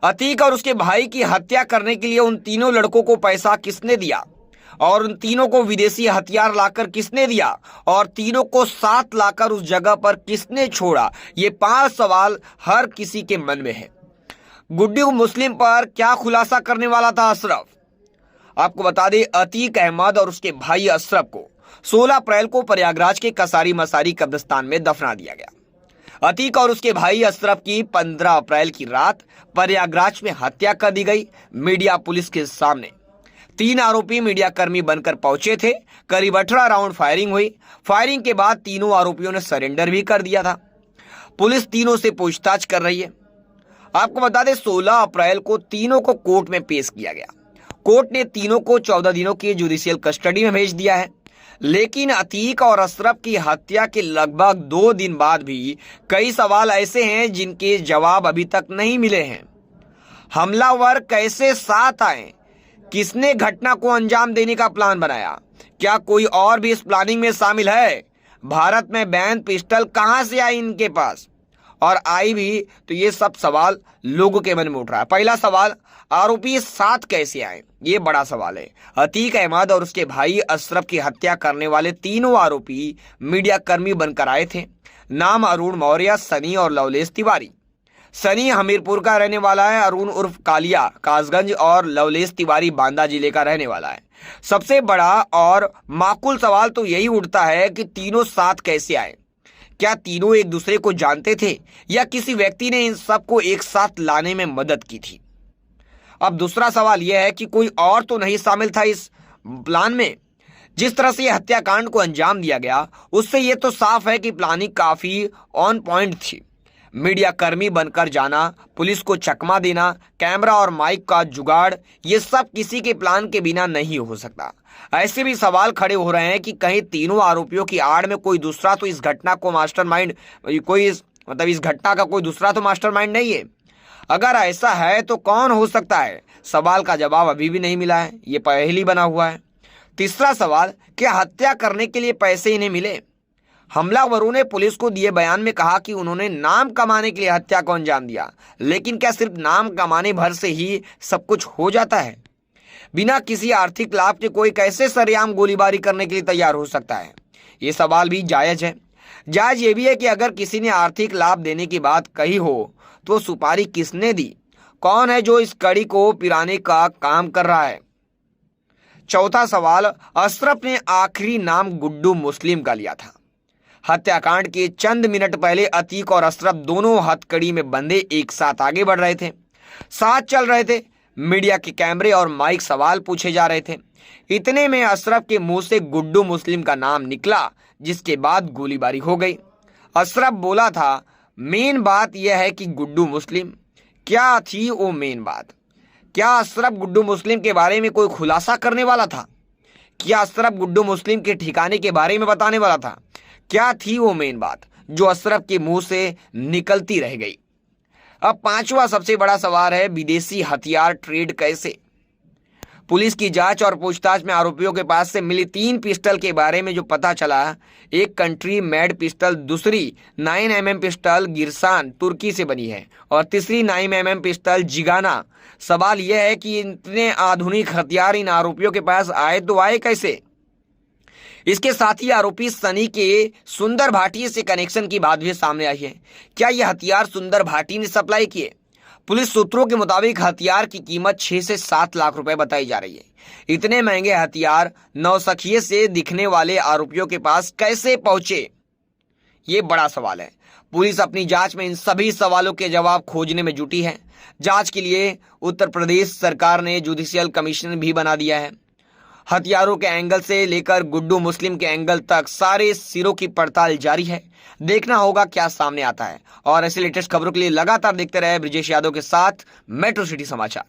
अतीक और उसके भाई की हत्या करने के लिए उन तीनों लड़कों को पैसा किसने दिया और उन तीनों को विदेशी हथियार लाकर किसने दिया और तीनों को साथ लाकर उस जगह पर किसने छोड़ा। ये 5 सवाल हर किसी के मन में है। गुड्डू मुस्लिम पर क्या खुलासा करने वाला था अशरफ। आपको बता दें, अतीक अहमद और उसके भाई अशरफ को 16 अप्रैल को प्रयागराज के कसारी मसारी कब्रिस्तान में दफना दिया गया। अतीक और उसके भाई अशरफ की 15 अप्रैल की रात प्रयागराज में हत्या कर दी गई। मीडिया पुलिस के सामने 3 आरोपी मीडिया कर्मी बनकर पहुंचे थे। करीब 18 राउंड फायरिंग हुई। फायरिंग के बाद तीनों आरोपियों ने सरेंडर भी कर दिया था। पुलिस तीनों से पूछताछ कर रही है। आपको बता दें, 16 अप्रैल को तीनों को कोर्ट में पेश किया गया। कोर्ट ने तीनों को 14 दिनों की जुडिशियल कस्टडी में भेज दिया है। लेकिन अतीक और अशरफ की हत्या के लगभग 2 दिन बाद भी कई सवाल ऐसे हैं जिनके जवाब अभी तक नहीं मिले हैं। हमलावर कैसे साथ आए? किसने घटना को अंजाम देने का प्लान बनाया? क्या कोई और भी इस प्लानिंग में शामिल है? भारत में बैन पिस्टल कहां से आई इनके पास, और आई भी तो ये सब सवाल लोगों के मन में उठ रहा है। पहला सवाल, आरोपी साथ कैसे आए? ये बड़ा सवाल है। अतीक अहमद और उसके भाई अशरफ की हत्या करने वाले तीनों आरोपी मीडिया कर्मी बनकर आए थे। नाम अरुण मौर्य, सनी और लवलेश तिवारी। सनी हमीरपुर का रहने वाला है, अरुण उर्फ कालिया कासगंज और लवलेश तिवारी बांदा जिले का रहने वाला है। सबसे बड़ा और माकूल सवाल तो यही उठता है कि तीनों साथ कैसे आए। क्या तीनों एक दूसरे को जानते थे या किसी व्यक्ति ने इन सबको एक साथ लाने में मदद की थी? अब दूसरा सवाल यह है कि कोई और तो नहीं शामिल था इस प्लान में। जिस तरह से यह हत्याकांड को अंजाम दिया गया उससे यह तो साफ है कि प्लानिंग काफी ऑन पॉइंट थी। मीडिया कर्मी बनकर जाना, पुलिस को चकमा देना, कैमरा और माइक का जुगाड़, ये सब किसी के प्लान के बिना नहीं हो सकता। ऐसे भी सवाल खड़े हो रहे हैं कि कहीं तीनों आरोपियों की आड़ में कोई दूसरा तो इस घटना को मास्टरमाइंड इस घटना का कोई दूसरा तो मास्टरमाइंड नहीं है। अगर ऐसा है तो कौन हो सकता है? सवाल का जवाब अभी भी नहीं मिला है। ये पहेली बना हुआ है। तीसरा सवाल, क्या हत्या करने के लिए पैसे इन्हें मिले? हमलावरों ने पुलिस को दिए बयान में कहा कि उन्होंने नाम कमाने के लिए हत्या को अंजाम दिया। लेकिन क्या सिर्फ नाम कमाने भर से ही सब कुछ हो जाता है? बिना किसी आर्थिक लाभ के कोई कैसे सरेआम गोलीबारी करने के लिए तैयार हो सकता है? ये सवाल भी जायज है। जायज ये भी है कि अगर किसी ने आर्थिक लाभ देने की बात कही हो तो सुपारी किसने दी? कौन है जो इस कड़ी को पिराने का काम कर रहा है? चौथा सवाल, अशरफ ने आखिरी नाम गुड्डू मुस्लिम का लिया था। हत्याकांड के चंद मिनट पहले अतीक और अशरफ दोनों हथकड़ी में बंधे एक साथ आगे बढ़ रहे थे, साथ चल रहे थे। मीडिया के कैमरे और माइक सवाल पूछे जा रहे थे। इतने में अशरफ के मुंह से गुड्डू मुस्लिम का नाम निकला, जिसके बाद गोलीबारी हो गई। अशरफ बोला था, मेन बात यह है कि गुड्डू मुस्लिम क्या थी वो मेन बात? क्या अशरफ गुड्डू मुस्लिम के बारे में कोई खुलासा करने वाला था? क्या अशरफ गुड्डू मुस्लिम के ठिकाने के बारे में बताने वाला था? क्या थी वो मेन बात जो अशरफ के मुंह से निकलती रह गई? अब पांचवा सबसे बड़ा सवाल है, विदेशी हथियार ट्रेड कैसे? पुलिस की जांच और पूछताछ में आरोपियों के पास से मिली 3 पिस्टल के बारे में जो पता चला, एक कंट्री मेड पिस्टल, दूसरी 9mm पिस्टल गिरसान तुर्की से बनी है और तीसरी 9mm पिस्टल जिगाना। सवाल यह है कि इतने आधुनिक हथियार इन आरोपियों के पास आए तो आए कैसे? इसके साथ ही आरोपी सनी के सुंदर भाटिया से कनेक्शन की बात भी सामने आई है। क्या यह हथियार सुंदर भाटिया ने सप्लाई किए? पुलिस सूत्रों के मुताबिक हथियार की कीमत 6 से 7 लाख रुपए बताई जा रही है। इतने महंगे हथियार नौसखिए से दिखने वाले आरोपियों के पास कैसे पहुंचे? ये बड़ा सवाल है। पुलिस अपनी जांच में इन सभी सवालों के जवाब खोजने में जुटी है। जांच के लिए उत्तर प्रदेश सरकार ने जुडिशियल कमीशन भी बना दिया है। हथियारों के एंगल से लेकर गुड्डू मुस्लिम के एंगल तक सारे सिरों की पड़ताल जारी है। देखना होगा क्या सामने आता है। और ऐसे लेटेस्ट खबरों के लिए लगातार देखते रहे ब्रिजेश यादव के साथ मेट्रो सिटी समाचार।